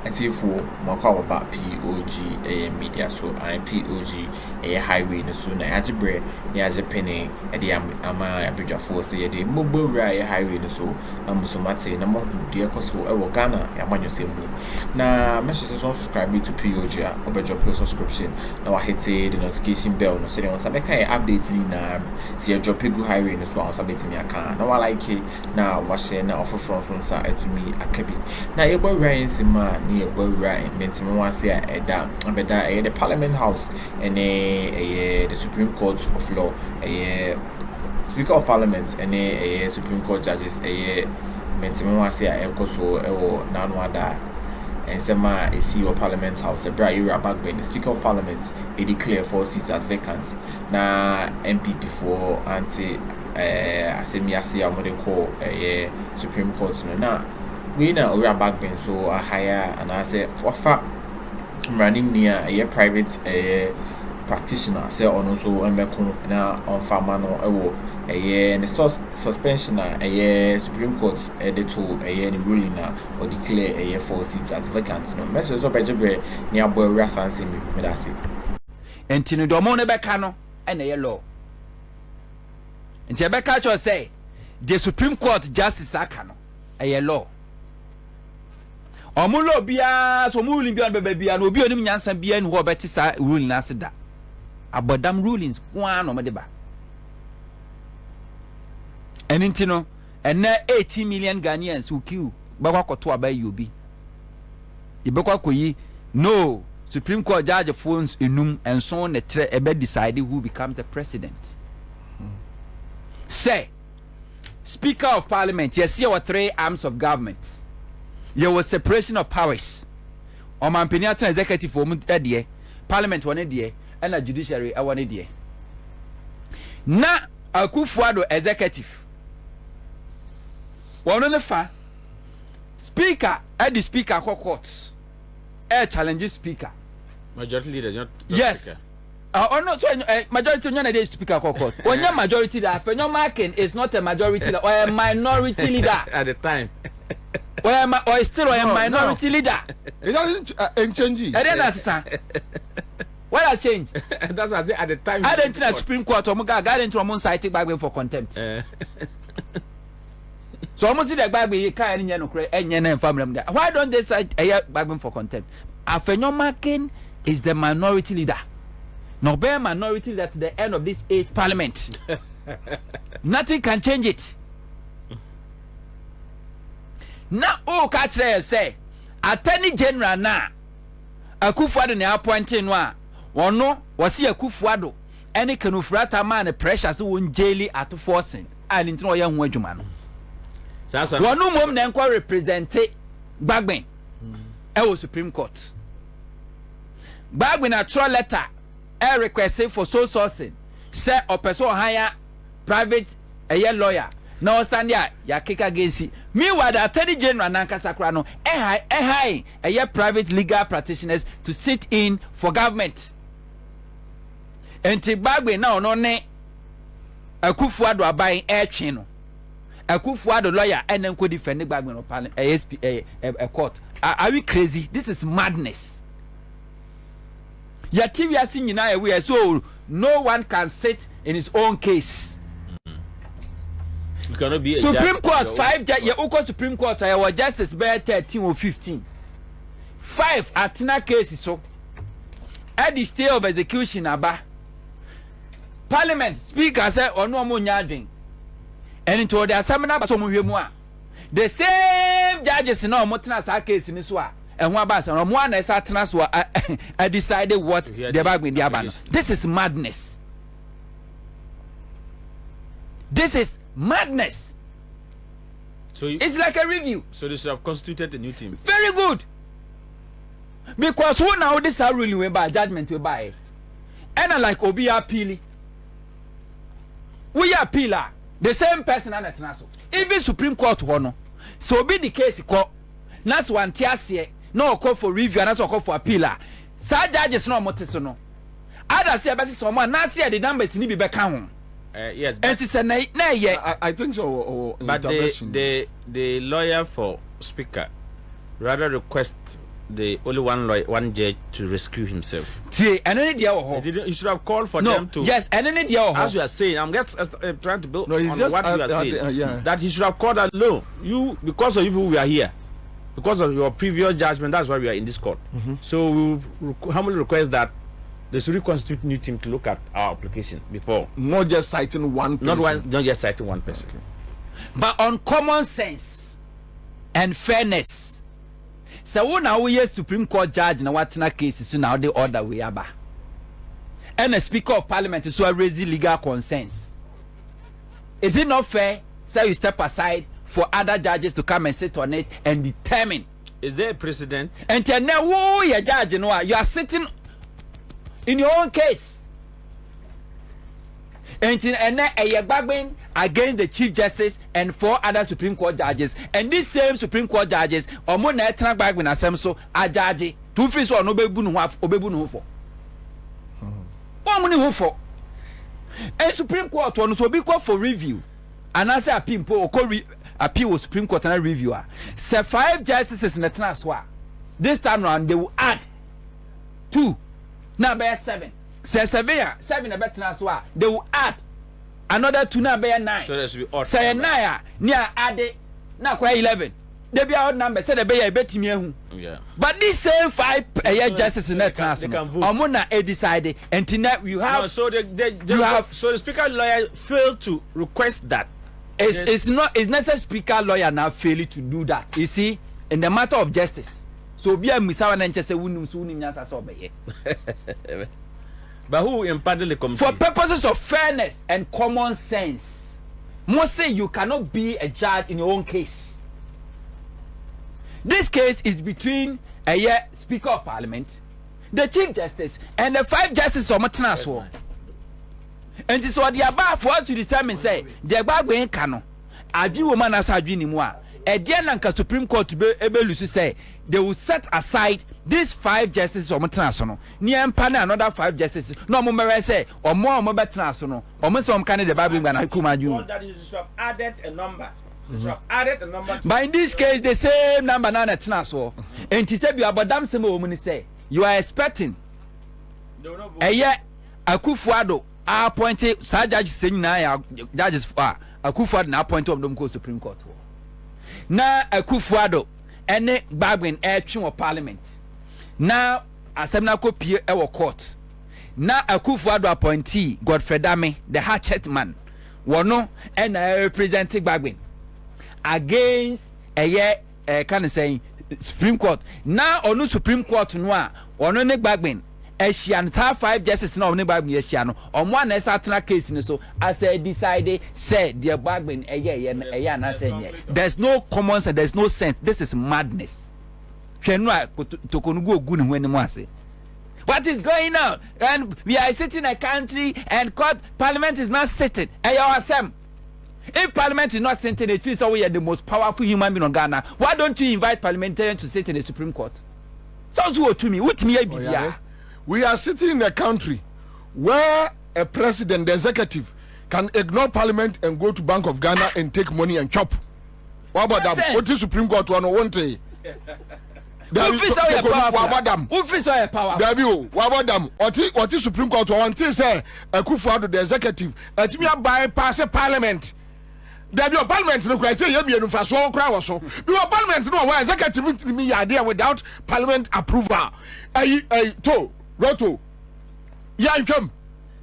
for Makawa POG Media, so I'm POG highway so na ajibre ni ajepene e de ama abidwafo se ye de mobile rail highway so na musomate na mo de ekoso e wo Ghana ya manyosemu na make sure to subscribe to POG obejo pro subscription na wa hit the notification bell no so they want sabe kai update ni na se ye drop egu highway no so sabe timi aka na wa like na wa share na offer from sa etumi akabi na e boy rain sima ni e boy rain mentimi wa se eda abeda the Parliament House and the Supreme Court of Law, Speaker of Parliament, and Supreme Court judges, Mentimwasia, Ekoso, Nanwada, and Sema, a CEO of Parliament House, a Bagbin, the Speaker of Parliament, he declared 4 seats as vacant. Na MPP for anti Asemiasia, what they call a Supreme Court. Now, we know Bagbin, so I hire and I say, what fact running near a private practitioner say on also embeku na on farmer no ewo the suspension Supreme Court the to the ruling na or declare 4 seats as vacant no message so bejebre ni abo rasanse me da se entini do mo ne beka no na law enti e beka cho say the Supreme Court justice aka no law omulo bia so mu ruling bia bebe bia no obi onim nyansa bia ni ho beti sa ruling na se da abodam rulings kwa no mede ba eninti no ena 18 million Ghanaians who queue bakwa koto abai obi ibekwa koyi no Supreme Court judge phones enum enso ne tre ebe decide who becomes the president. Say Speaker of Parliament, yes, here were 3 arms of government. There was separation of powers. O man peniata executive for edie, Parliament one edie, and a judiciary one edie. Na Akuffo executive. One on the fa Speaker at the Speaker court. Challenge Speaker. Majority leader, not yes. Speaker. No, so majority no dey Speaker court. When your majority leader, Fr0m marking is not a majority leader or a minority leader at the time. Or still a minority leader. It doesn't change. And then that's what has changed? That's what I say at the time. I didn't think Supreme Court got into a moon citing Bagbin for contempt. So almost the Bagbin you can't and family. Why don't they cite a Bagbin for contempt? A Fr0m marking is the minority leader. No bear minority leader to the end of this 8th parliament. Nothing can change it. Now, catch there say, Attorney General na Akuffo ne appointing wa no was he Akuffo any kanufrata man pressure so won jail at forcing and into no yan ho adwuma no. Sasa. Wonu mom na enko represent Bagbin. Supreme Court. Bagbin a throw letter requesting for sole sourcing. Say or person hire private lawyer. No stand there, ya kick against it. Meanwhile, the Attorney General Nankasakra no private legal practitioners to sit in for government. And Bagbin now no ne Akuffo abai chino. Akuffo lawyer and then could defend Bagbin or Parliament a court. Are we crazy? This is madness. Your TV are singing now we so no one can sit in his own case. You cannot be a Supreme judge, Court 5 judge ya Supreme Court I was justice bear 13 or 15 5 atina cases so at the stay of execution aba Parliament Speaker say ono mo nyadwen and into the assembly ba so mo hwemu a the same judges no mo tena sa case ni so a ehun aba say no mo na sa tena so a decided what the Bagbin the aba no. This is madness. This is madness. So it's like a review. So they should have constituted a new team. Very good. Because who now this are ruling we by judgment we by. And like Obi appeal. We appeal the same person and that's even Supreme Court one. So be the case court. That's one tiase no call for review and that's call for appeal. Sa judges no moteso no. Others say basi someone na say the numbers ni be back home. Yes, I think so. But the lawyer for Speaker rather request the only one lawyer, one judge to rescue himself. See, and then He should have called for no, them to. yes, and then as you are saying, I'm just trying to build No, he's on just what you are saying. yeah. That he should have called that. No, you, because of you people, we are here. Because of your previous judgment, that's why we are in this court. So we humbly request that they should reconstitute new team to look at our application before. Not just citing one person. Not just citing one person. Okay. but on common sense and fairness. So when now we Supreme Court judge na watena cases so now the order we aba. And the Speaker of Parliament is so raise legal concerns. Is it not fair? So you step aside for other judges to come and sit on it and determine. Is there a precedent? And tell now who you judge you know you are sitting in your own case. And then a Bagbin against the Chief Justice and 4 other Supreme Court judges, and these same Supreme Court judges or more network Bagbin as so a judge 2 fees or no baby half obebu no for. One money for. And Supreme Court one so be called for review. And as a pimpo or appeal Supreme Court and reviewer. Say 5 justices in the transfer. This time round they will add 2. Now be 7. Say 7 a better as well. They will add another 2 now be 9. So there should be odd. Say 9 near add now quite 11. They be odd number. Say they be a bet me. Yeah. But this same 5 justices in that transfer. They can vote. Amona decide and tonight you have. No, so so the speaker lawyer failed to request that. It's necessary speaker lawyer now failing to do that. You see, in the matter of justice. So be a misawa and say wunum suni nyasa so be. But who imparted the committee? For purposes of fairness and common sense, must say you cannot be a judge in your own case. This case is between a Speaker of Parliament, the Chief Justice, and the 5 justices of Matanaso. And this is what the above for to determine say the Bagbin cano. I do woman as I dream moi. A dear Lanka Supreme Court to be able to say they will set aside these 5 justices of Matanasono. Near Pana another 5 justices. No more say or more Matanasono or most some kind of the Bible when I come at you. That is have added a number. Added a number. But in this case, the same number now at Tanaso. And to say you are Badam Simo woman say you are expecting a year Akuffo appointed judges saying now judges for Akuffo now appointed of them Supreme Court. Now Akuffo any Bagbin action of Parliament. Now Assembly copy our court. Now Akuffo appointee Godfrey Dame, the hatchet man. Wono and representing Bagbin against a year kind of saying Supreme Court. Now on Supreme Court no one ne Bagbin Asian 5 justices no ne Bagbin Asiano on one certain case in so as I decided said the Bagbin a year na say there's no common sense, there's no sense. This is madness. What is going on? And we are sitting in a country and court Parliament is not sitting. If Parliament is not sitting, it feels we are the most powerful human being on Ghana. Why don't you invite parliamentarians to sit in the Supreme Court? Sounds good to me. With me, we are sitting in a country where a president, the executive, can ignore Parliament and go to Bank of Ghana and take money and chop. What about that? What is Supreme Court one one day? What is Supreme Court one thing say Akuffo the executive let me bypass Parliament. There be a Parliament no cry say you no fa so cry was so. Be a Parliament no why executive me idea without Parliament approval. To roto. Ya come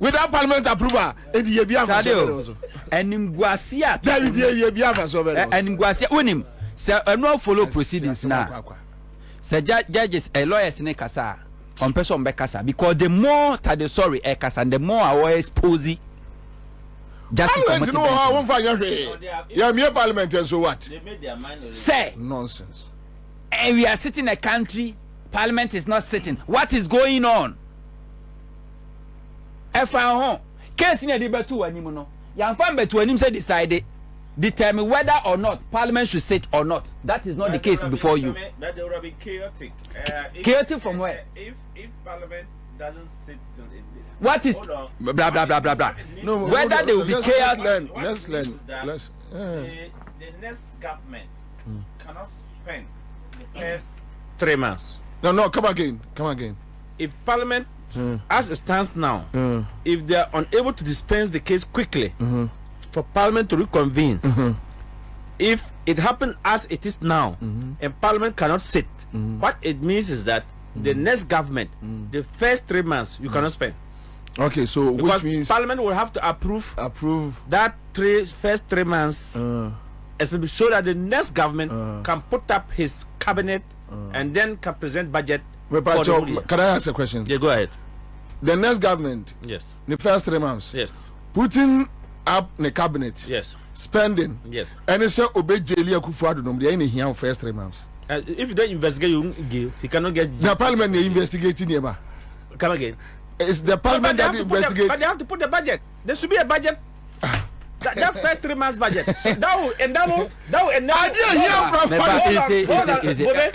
without Parliament approval e di bia fa so. Enimguasia. There be bia fa so. Enimguasia unim say no follow proceedings now. Say judges lawyers in kasa on person be kasa because the more sorry kasa the more I always posy Parliament no one for yeah me Parliament and so what They made their mind say nonsense. And we are sitting in a country Parliament is not sitting. What is going on? Case in a debate to anim no yan fan betu anim say decide determine whether or not Parliament should sit or not. That is not the case before you. That they will be chaotic. Chaotic from where? If Parliament doesn't sit what is blah blah blah blah blah. No, whether they will be chaos. Let's learn. The next government cannot spend the first 3 months. No, come again. If Parliament, as it stands now, if they are unable to dispense the case quickly, for Parliament to reconvene, if it happens as it is now, and Parliament cannot sit, what it means is that the next government, the first 3 months, you cannot spend. Okay, so because which means Parliament will have to approve that first 3 months, especially so that the next government can put up his cabinet and then can present budget. Can I ask a question? Yeah, go ahead. The next government, Yes. the first 3 months, Yes. putting up the cabinet, Yes. spending, Yes. and they say obey Jeli Akuffo Addo, they ain't here first 3 months. If you don't investigate, you cannot get. The Parliament is investigating him. Come again. It's the Parliament that investigates. But they have to put the budget. There should be a budget. That first 3 months budget. That will enable. I didn't hear from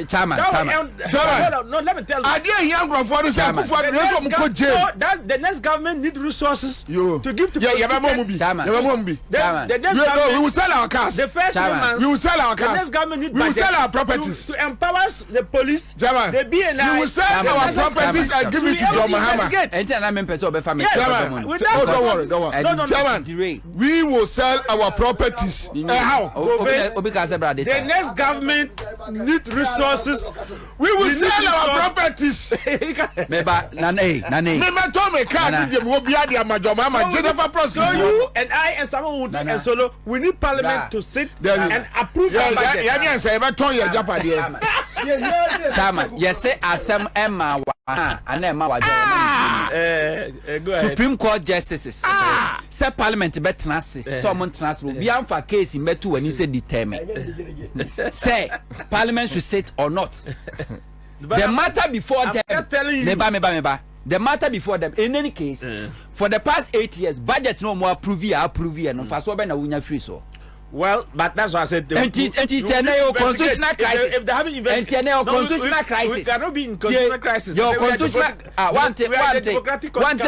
Chairman. No, let me tell you. I didn't hear from Father Akuffo Addo. That the next government need resources to give to Chairman. The next government, we will sell our cars. The first 3 months, we will sell our the cars. next government need we will budget sell our properties to empower the police, Chairman. the BNI. We will sell our properties and give it to John Mahama. Don't worry. No. Chairman, we will sell our properties. How? The next government need resources. We will sell our properties. So you and I and someone would and Solo, we need Parliament to sit and approve the budget. Chairman, yes, say Assam Emma and Emma. Supreme Court justices. Say Parliament better someone transfer. We have a case in Metu when you say determine. Say Parliament should sit or not. The matter before them. Just telling you. Meba. The matter before them. In any case, for the past 8 years, budget no more approve and for so na wunya free so. Well, but that's what I said. Constitutional crisis. If they haven't investigated, constitutional crisis. We cannot be in constitutional crisis. Your constitutional one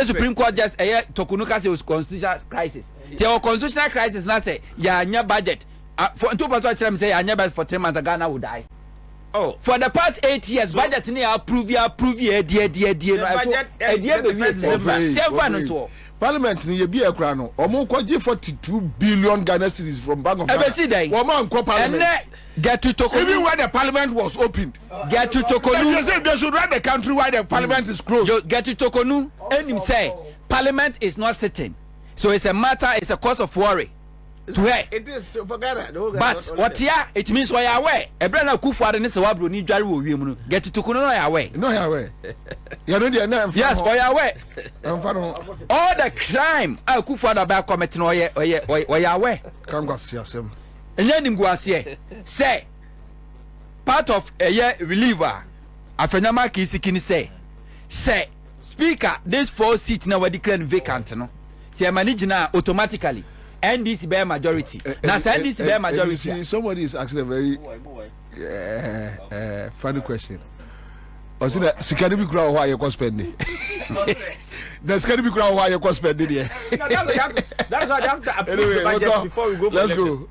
Supreme Court just Tokunuka say was constitutional crisis. Your constitutional crisis now say ya budget. For 2% say ya budget for 3 months Ghana would die. Oh, for the past 8 years, budget ni approve Parliament ni be a crown. Omo kwaji 42 billion Ghana cedis from Bank of Ghana. Woman ko Parliament. Get to Tokonu. Even when the Parliament was opened. Get to Tokonu. They say they should run the country while the Parliament is closed. Get to Tokonu. And him say Parliament is not sitting. So it's a matter, it's a cause of worry. To her. It is to forget. But what here it means why you away. A brand of Akuffo Addo is a wabro ni jari wo wiem. Get to Tokonu no away. No away. You know the name. Yes, why away. All the crime Akuffo Addo ba commit no why away. Come go see asem. Enye nim go ase. Say part of a year reliever. Afenama kisikini say speaker this 4 seats now were declared vacant no. Say manage na automatically. NDC bear majority. Now NDC bear majority. See, somebody is asking a very funny question. Or see that Sikanibi crowd why you spending. The Sikanibi crowd why you spending here. That's why I have to approve the budget before we go. Let's go.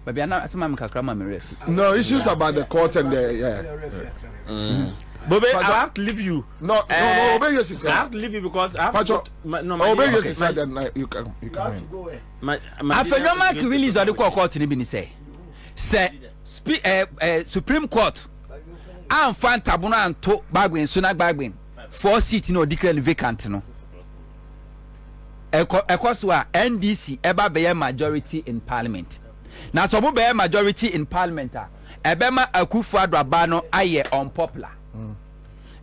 But we are not some Akroma refi. No issues about the court and the Bobe, I have to leave you. No, obey your sister. I have to leave you because I have to. Obey your sister, then you can go. Afenoma can release the court in Ibini say Supreme Court. I'm fan tabuna and to Bagbin, Suna Bagbin. 4 seats no declared vacant no. Ekoswa NDC eba be majority in Parliament. Now some be majority in Parliament. Ebema Akuffo Addo abano aye unpopular.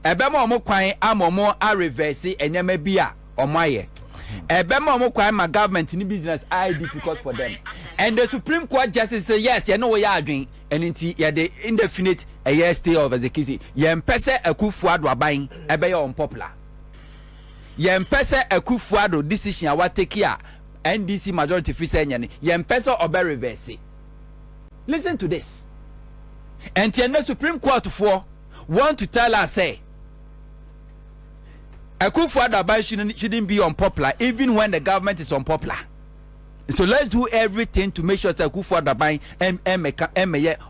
Ebema omo kwan amomo a reverse enyama bia omo aye. Ebema omo kwan ma government ni business I difficult for them. And the Supreme Court justice say yes, you know we are doing and inti the indefinite a year stay of execution. Ye mpese Akuffo Addo aban ebe ya unpopular. Ye mpese Akuffo Addo decision awa take here NDC majority free say nyane. Ye mpese obe reverse. Listen to this. And the Supreme Court for want to tell us say Akuffo Addo shouldn't be unpopular even when the government is unpopular. So let's do everything to make sure that Akuffo Addo and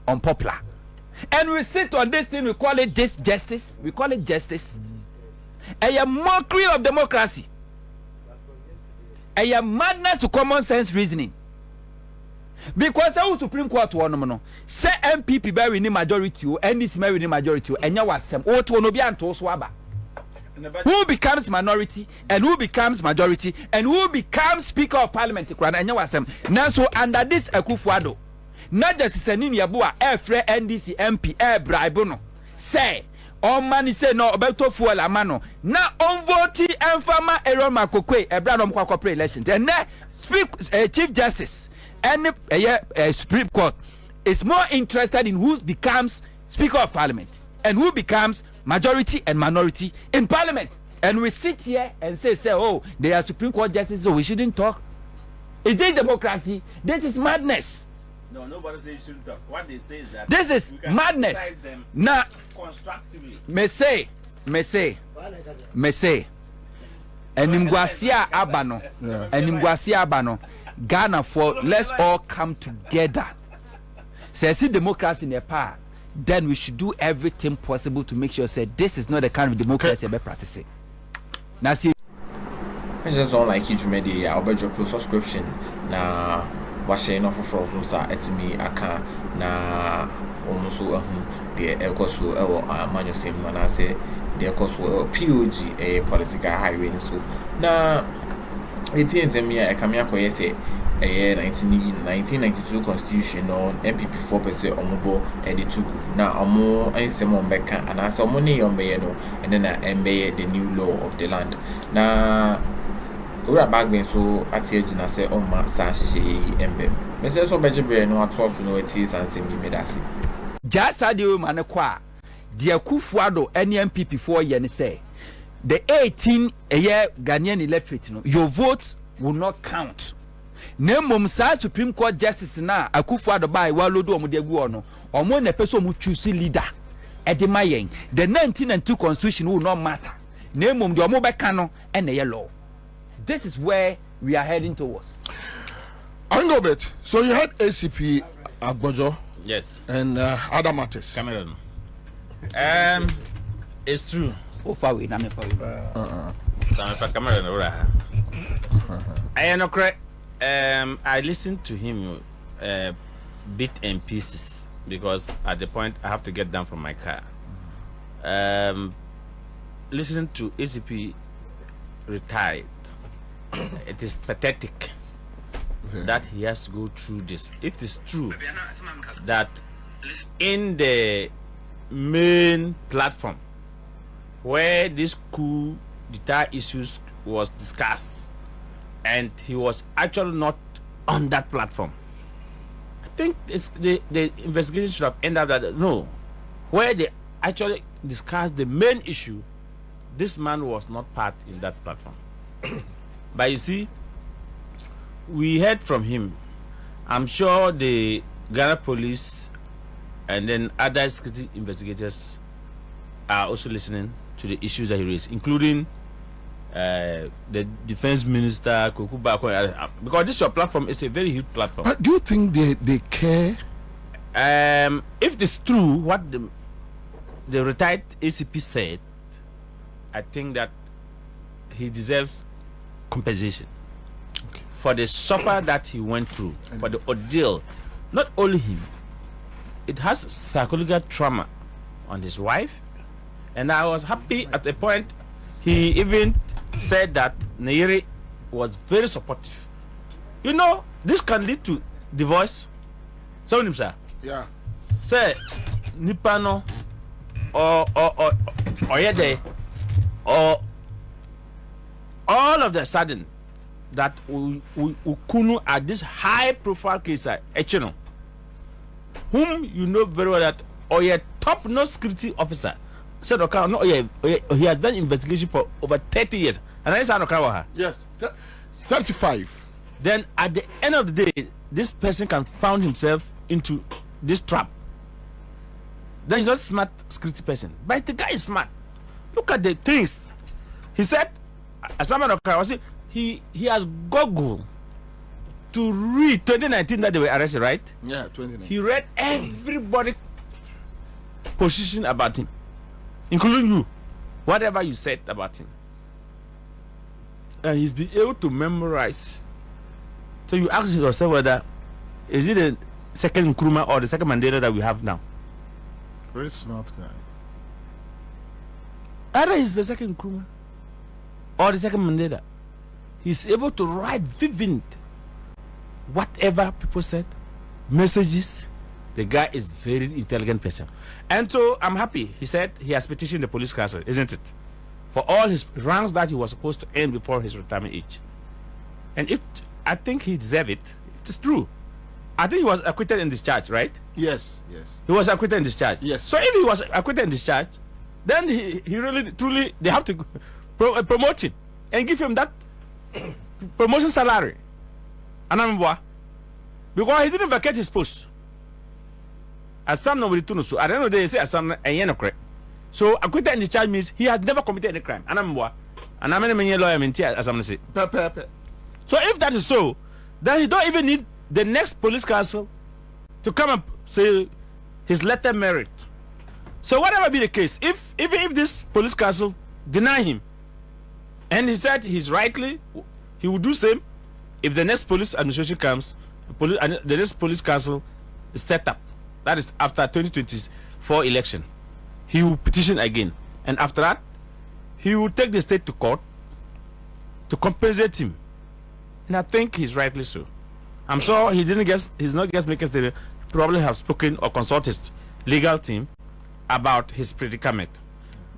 unpopular. And we sit on this thing, we call it this justice. We call it justice. A mockery of democracy. A madness to common sense reasoning. Because the Supreme Court no say MPP be winning majority o NDC be winning majority o enya wasem o to no bi anto so aba. Who becomes minority and who becomes majority and who becomes Speaker of Parliament kura enya wasem. Now so under this Akuffo Addo not just sending yabo a free NDC MP bribe no say on man say no obeto fuel amano na on vote enfama eroma kokwe ebra no kwa corporate elections and Chief Justice and Supreme Court is more interested in who becomes Speaker of Parliament and who becomes majority and minority in Parliament. And we sit here and say, oh, they are Supreme Court justices, so we shouldn't talk. Is this democracy? This is madness. No, nobody says you shouldn't talk. What they say is that this is madness. Now, constructively. me say, enimgwasia abano, Ghana for let's all come together. Say, see democracy in the power, then we should do everything possible to make sure say this is not the kind of democracy we're practicing. Now see, it's just all like POG Media. I'll drop your subscription. Na washe no for so sa etimi aka na almost the ekoso ewo amanyo sim na say the ekoso POG political highway so na eti enzemia ekamia koye say 1992 constitution on MPP 4% omobo editu na omo ensem ombeka and as omo ne yombe no and then embeye the new law of the land na ura Bagbin so ati na say on ma sa hihye embem me say so bejebre no ato so no eti sansem bi medasi jasa de o mane kwa de Akuffo Addo any MPP 4 year ne say the 18 year Ghanaian electorate no your vote will not count. Nemom sa Supreme Court justice na Akuffo Addo bai wa lodo omo de gu ono omo na person mu choose leader ede mayen the 1992 constitution will not matter. Nemom de omo beka no and the law. This is where we are heading towards. Angobet, so you had ACP Agbojo, yes, and other matters. Cameron. It's true. So far we na me for Cameron. I am not correct. I listened to him bit and pieces because at the point I have to get down from my car. Listening to ACP retired, it is pathetic that he has to go through this. If it is true that in the main platform where this coup d'etat issues was discussed and he was actually not on that platform, I think it's the investigation should have ended up that no, where they actually discussed the main issue, this man was not part in that platform. But you see, we heard from him. I'm sure the Ghana police and then other security investigators are also listening to the issues that he raised, including the defense minister, Kukuba, because this your platform is a very huge platform. But do you think they care? If it is true what the retired ACP said, I think that he deserves compensation for the suffer that he went through, for the ordeal. Not only him, it has psychological trauma on his wife, and I was happy at the point he even said that Nairi was very supportive. You know, this can lead to divorce. So, Yeah. Say, Nipano or Yede or all of the sudden that we kunu at this high profile case Echino, whom you know very well that or a top notch security officer said okay, no, he has done investigation for over 30 years. And I said okay, Yes, 35. then at the end of the day, this person can find himself into this trap. That is not a smart security person, but the guy is smart. Look at the things he said. As someone of he has Google to read 2019 that they were arrested, right? Yeah, 2019. He read everybody position about him, including you, whatever you said about him. And he's been able to memorize. So you ask yourself whether is it the second Nkrumah or the second Mandela that we have now? Very smart guy. Either he's the second Nkrumah or the second Mandela. He's able to write vivid whatever people said, messages. The guy is very intelligent person. And so I'm happy. He said he has petitioned the police council, isn't it? For all his ranks that he was supposed to end before his retirement age. And if I think he deserves it, it's true. I think he was acquitted and discharged, right? Yes. He was acquitted and discharged. Yes. So if he was acquitted and discharged, then he really, truly, they have to promote him and give him that promotion salary. Because he didn't vacate his post. As some nobody to know, so I don't know, they say as some a so acquitted and discharged means he has never committed any crime. And I'm a lawyer as I'm say. So if that is so, then he don't even need the next police council to come and say his letter merit. So whatever be the case, even if this police council deny him, and he said he's rightly, he will do same. If the next police administration comes, the next police council is set up. That is after 2024 election. He will petition again, and after that, he will take the state to court to compensate him. And I think he's rightly so. I'm sure he didn't guess. He's not just making statement. Probably have spoken or consulted his legal team about his predicament.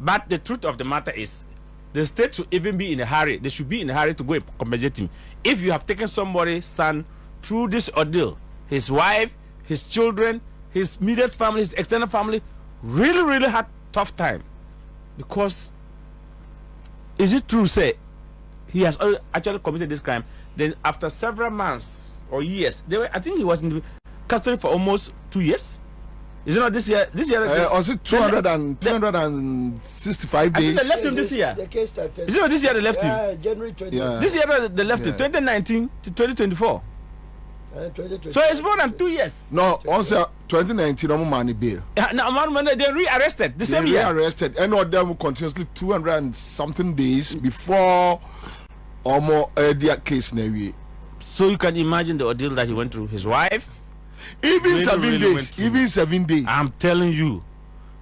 But the truth of the matter is, the state should even be in a hurry. They should be in a hurry to go and compensate him. If you have taken somebody's son through this ordeal, his wife, his children, his immediate family, his extended family, really had tough time. Because is it true, say, he has actually committed this crime? Then after several months or years, I think he was in custody for almost 2 years. Is it not this year? This year, was it 265 days? I think they left him this year. The case started. Is it not this year they left him? January 20. Yeah. This year they left him, 2019 to 2024. 2020. So it's more than 2 years. No, also 2019, no money bail. They re-arrested the They same year. arrested and of them continuously 200 and something days before almost their case now. So you can imagine the ordeal that he went through. His wife, even Really, 7 really went days. through. Even 7 days. I'm telling you.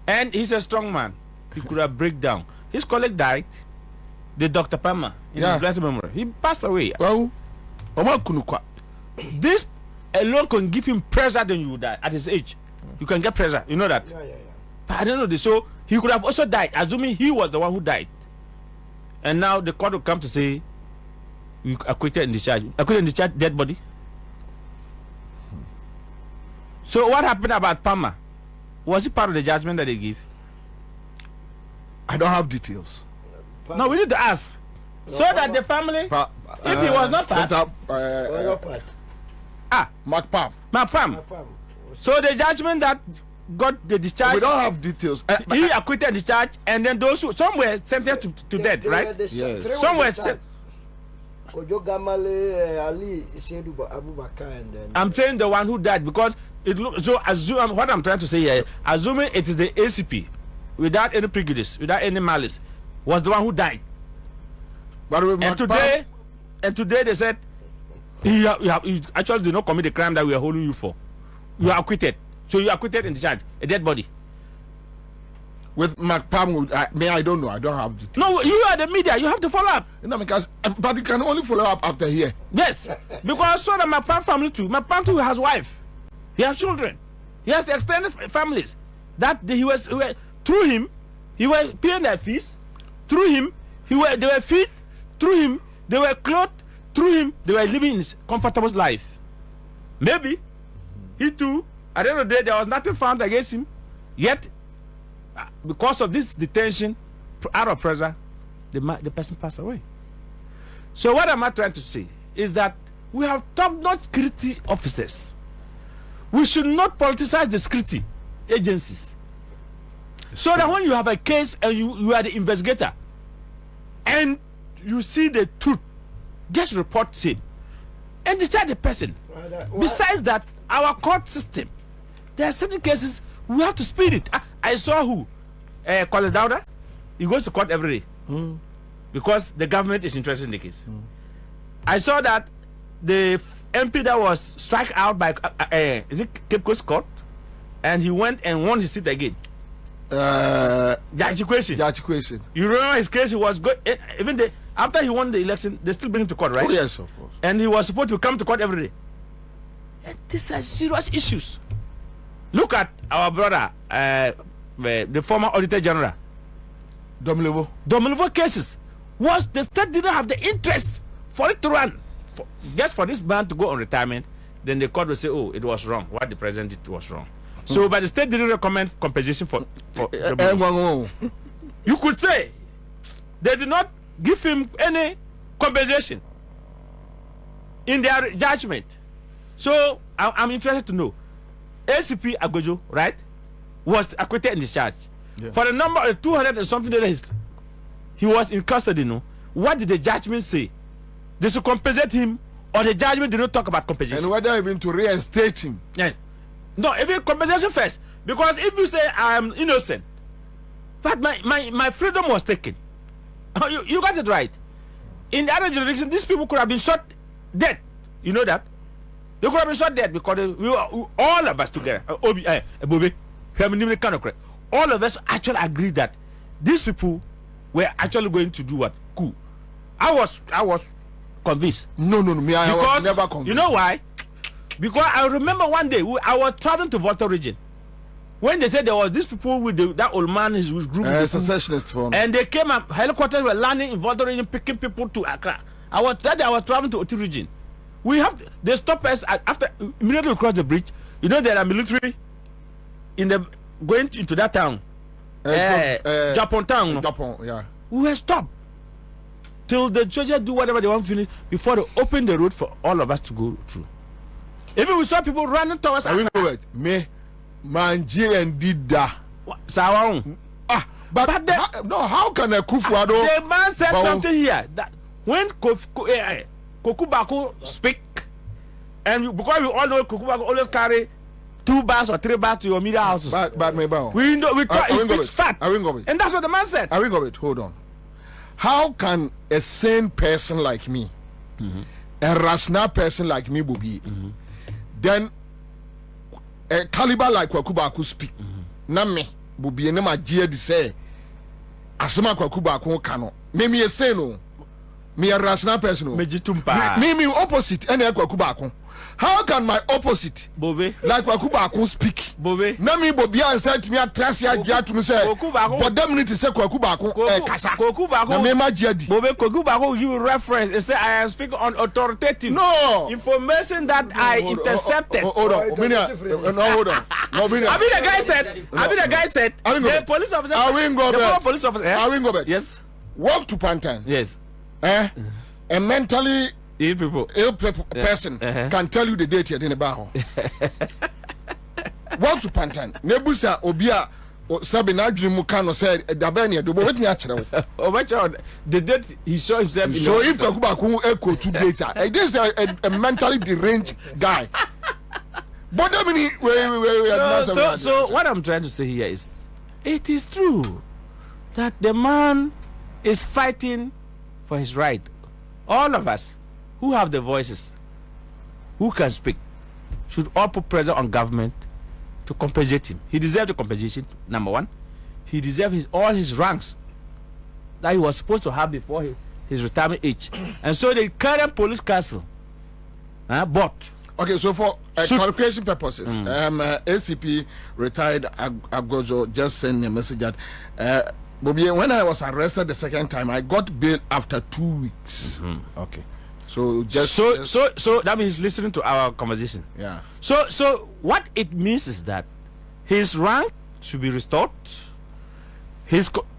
And he's a strong man. He could have break down. His colleague died, the Dr. Palmer, in Yeah. his blessed memory. He passed away. Well, Mama Kunukwa. This alone can give him pressure than you die at his age. You can get pressure. You know that. Yeah. But I don't know this. So he could have also died, assuming he was the one who died. And now the court will come to say, you acquitted and discharged. Acquitted and discharged, dead body. So what happened about Palmer? Was it part of the judgment that they give? I don't have details. No, we need to ask. So that the family, if he was not part, Your part. Mark Pam. my Pam. So the judgment that got the discharge, We don't have details. he acquitted and discharged, and then those who, some were sentenced to death, right? Yes. Somewhere said- Kojo Gamale, Ali, Seydou Abubakar, and then. I'm saying the one who died because it look so. Assume what I'm trying to say here. Assuming it is the ACP, without any prejudice, without any malice, was the one who died. By the way, Mark And today they said he actually did not commit the crime that we are holding you for. You are acquitted. So you are acquitted and discharged. A dead body. with Mark Pam, I don't know. I don't have details. No, you are the media. You have to follow up. You know, because but you can only follow up after here. Yes, because so that my Pam family too. My Pam too has wife. He has children. He has extended families. That he was through him, he was paying their fees. Through him, they were fed. Through him, they were clothed. Through him, they were living his comfortable life. Maybe he too. At the end of the day, there was nothing found against him. Yet, because of this detention, out of pressure, the person passed away. So what am I trying to say is that we have top-notch security officers. We should not politicize the security agencies. So that when you have a case and you are the investigator and you see the truth, just report it and discharge the person. Besides that, our court system, there are certain cases We have to speed it. I saw who? Collins Dowda. He goes to court every day because the government is interested in the case. I saw that the MP that was struck out by is it Cape Coast Court, and he went and won his seat again. Judgěs. You remember his case? He was good. Even after he won the election, they still bring him to court, right? Oh yes, of course. And he was supposed to come to court every day. And these are serious issues. Look at our brother, the former Auditor General. Domelevo cases. Was the state didn't have the interest for it to run, just for this man to go on retirement, then the court will say, oh, it was wrong. What the president did was wrong. So, but the state didn't recommend compensation for you could say they did not give him any compensation in their judgment. So, I'm interested to know, ACP Agojo, right, was acquitted in discharge. Yeah. For the number of 200 and something days, he was in custody, no? What did the judgment say? They should compensate him, or the judgment did not talk about compensation? And whether even to reinstate him. Yeah. No, even compensation first. Because if you say I am innocent, but my freedom was taken. You got it right. In the other jurisdiction, these people could have been shot dead. You know that? They could have been shot dead because we were all of us together. All of us actually agreed that these people were actually going to do what? Coup. I was convinced. No, I was never convinced. You know why? Because I remember one day I was traveling to Volta region when they said there was these people with that old man his group, secessionist phone, and they came up, helicopters were landing in Volta region picking people to Accra. I was traveling to Oti region. They stopped us after immediately across the bridge. You know there are military going into that town, Japan town. No? Japan, yeah. We were stopped till the soldiers do whatever they want to finish before they open the road for all of us to go through. Even we saw people running towards us. Me, Manje and Dida. But how can a Akuffo? The man said something here that when Kokubako speak, and because we all know Kokubako always carry 2 bars or 3 bars to your media houses. But me bow. We know it speaks fat. And that's what the man said. I will go it. Hold on. How can a sane person like me, a rational person like me, Bobby, then a caliber like Kwakubaku speak? Na me, Bobby, and my dear, say, Asama Kwakubaku cano. Me a sane, me a rational person. Me opposite, and a Kwakubaku. How can my opposite, Bobe, like Kwakubaku speak? Bobe, Nami Bobia said to me, I trust you to me say, but them need to say Kwakubaku, Kokubaku, Mema Jadi. Bobe, Kokubaku, you reference and say, I am speaking on authoritative information that I intercepted. Hold on, hold on. I mean, the guy said, the police officer, the police officer, I will go back. Yes, walk to Pantan. Yes, a mentally ill person can tell you the date you're in the bar. Walk to Pantan. Nebusa Obia Sabina Mukano said, Dabania, the boy natural. Oh, my child, the date he saw himself. So if Kakubaku echo to data, this is a mentally deranged guy. But so what I'm trying to say here is, it is true that the man is fighting for his right. All of us who have the voices, who can speak, should all put pressure on government to compensate him. He deserves the compensation, number one. He deserves all his ranks that he was supposed to have before his retirement age. And so the current police council bought. Okay, so for clarification purposes, ACP retired Agojo just sent me a message that Bobby, when I was arrested the second time, I got bail after 2 weeks. Okay. So so that means listening to our conversation. Yeah. So what it means is that his rank should be restored.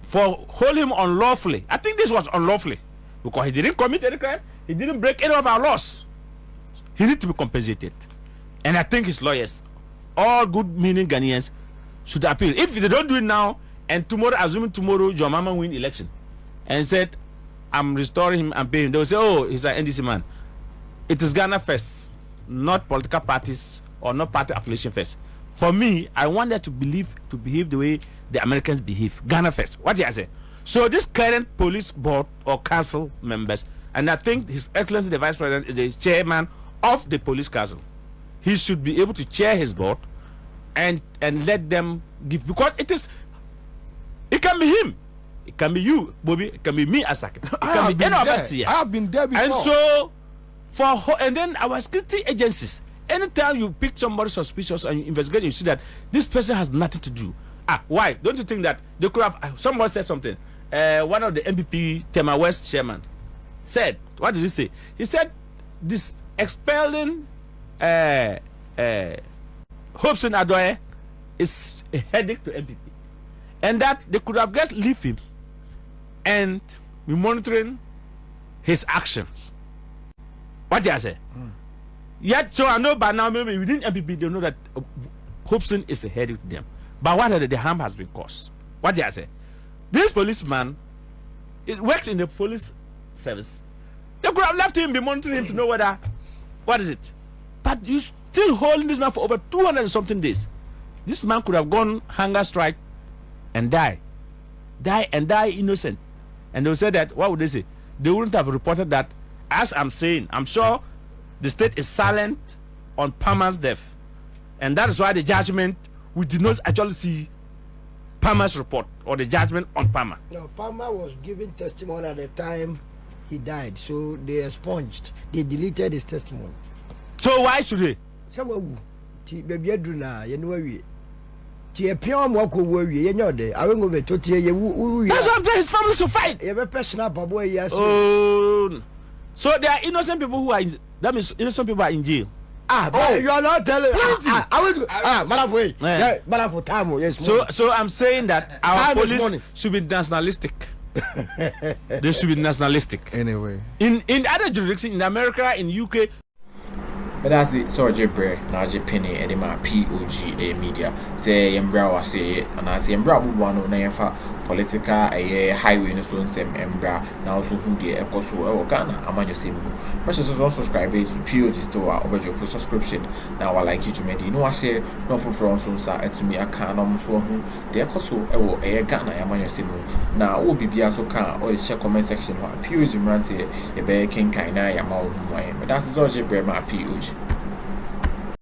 For hold him unlawfully. I think this was unlawfully because he didn't commit any crime. He didn't break any of our laws. He needs to be compensated. And I think his lawyers, all good-meaning Ghanaians, should appeal. If they don't do it now, and tomorrow, assuming tomorrow, John Mahama win election, and said, I'm restoring him and paying him, they will say, oh, he's an NDC man. It is Ghana first, not political parties or not party affiliation first. for me, I want them to behave the way the Americans behave. Ghana first. What did I say? So this current police board or council members, and I think His Excellency the Vice President is the chairman of the police council. He should be able to chair his board and let them give, because it can be him, it can be you, Bobby, it can be me, Sǎck. It can be any of us here. I have been there before. And so and then our security agencies, anytime you pick somebody suspicious and you investigate, you see that this person has nothing to do. Why? Don't you think that they could have? Someone said something. One of the MPP Tema West chairman said, what did he say? He said this expelling Hobson Addo is a headache to MPP, and that they could have just leave him and be monitoring his actions. What did I say? Yet, so I know by now, maybe within MPP, they know that Hobson is a headache to them. But what the harm has been caused? What did I say? This policeman, it works in the police service. They could have left him, be monitoring him to know whether, what is it? But you still holding this man for over 200 and something days. This man could have gone hunger strike and die innocent. And they will say that, what would they say? They wouldn't have reported that. As I'm saying, I'm sure the state is silent on Palmer's death. And that is why the judgment, we did not actually see Palmer's report or the judgment on Palmer. No, Palmer was giving testimony at the time he died, so they expunged. They deleted his testimony. So why should they? Baby Aduna, you know we. Pion wako worry, you know there. I won't go to you. That's what his family to fight. You have a personal boy, yes. Oh, so there are innocent people who are that means innocent people are in jail. You are not telling. I will do. Malafwe. Yeah, Malafwe time. Yes. So I'm saying that our police should be nationalistic. They should be nationalistic. Anyway, in other jurisdictions, in America, in UK. But that's it. So Jebre, now Penny, Edema, POG Media. Say Embra was say, and I say Embra one on a political a highway in the soon same Embra. Now so who the Ecoso or Ghana, among your same. Much as also subscribe to POG store over your subscription. Now I like you to make no I say no for Fr0m so to me a can on to whom the Ecoso or a Ghana among your same. Now will be so can or the share comment section. POG Marante, a bear king kind of among but that's all Jebre, my POG.